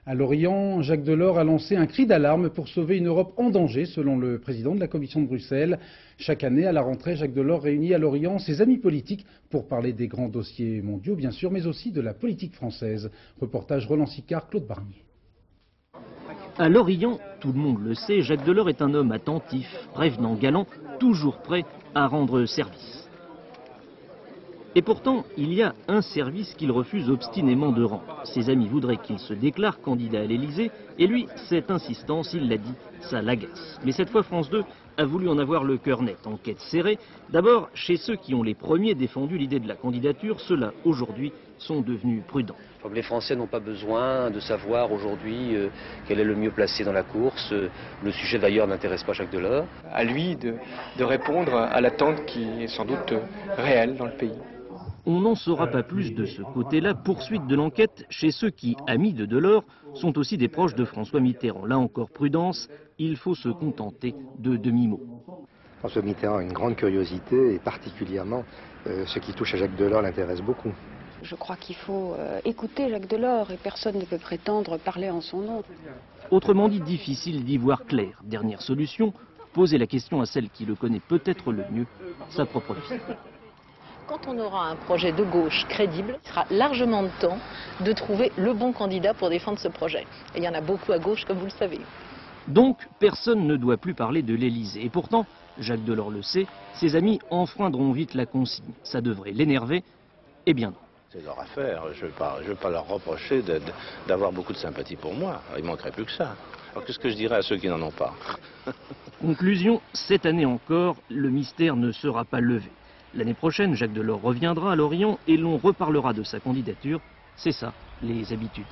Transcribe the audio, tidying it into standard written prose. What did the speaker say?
À Lorient, Jacques Delors a lancé un cri d'alarme pour sauver une Europe en danger, selon le président de la Commission de Bruxelles. Chaque année, à la rentrée, Jacques Delors réunit à Lorient ses amis politiques pour parler des grands dossiers mondiaux, bien sûr, mais aussi de la politique française. Reportage Roland Sicard, Claude Barnier. À Lorient, tout le monde le sait, Jacques Delors est un homme attentif, prévenant, galant, toujours prêt à rendre service. Et pourtant, il y a un service qu'il refuse obstinément de rendre. Ses amis voudraient qu'il se déclare candidat à l'Élysée, et lui, cette insistance, il l'a dit, ça l'agace. Mais cette fois, France 2 a voulu en avoir le cœur net. Enquête serrée, d'abord chez ceux qui ont les premiers défendu l'idée de la candidature, ceux-là, aujourd'hui, sont devenus prudents. Je crois que les Français n'ont pas besoin de savoir aujourd'hui quel est le mieux placé dans la course. Le sujet d'ailleurs n'intéresse pas Jacques Delors. À lui de répondre à l'attente qui est sans doute réelle dans le pays. On n'en saura pas plus de ce côté-là. Poursuite de l'enquête chez ceux qui, amis de Delors, sont aussi des proches de François Mitterrand. Là encore, prudence, il faut se contenter de demi-mots. François Mitterrand a une grande curiosité et particulièrement ce qui touche à Jacques Delors l'intéresse beaucoup. Je crois qu'il faut écouter Jacques Delors et personne ne peut prétendre parler en son nom. Autrement dit, difficile d'y voir clair. Dernière solution, poser la question à celle qui le connaît peut-être le mieux, sa propre fille. Quand on aura un projet de gauche crédible, il sera largement de temps de trouver le bon candidat pour défendre ce projet. Et il y en a beaucoup à gauche, comme vous le savez. Donc, personne ne doit plus parler de l'Élysée. Et pourtant, Jacques Delors le sait, ses amis enfreindront vite la consigne. Ça devrait l'énerver, eh bien non. C'est leur affaire. Je ne vais pas leur reprocher d'avoir beaucoup de sympathie pour moi. Il ne manquerait plus que ça. Alors qu'est-ce que je dirais à ceux qui n'en ont pas? Conclusion, cette année encore, le mystère ne sera pas levé. L'année prochaine, Jacques Delors reviendra à Lorient et l'on reparlera de sa candidature. C'est ça, les habitudes.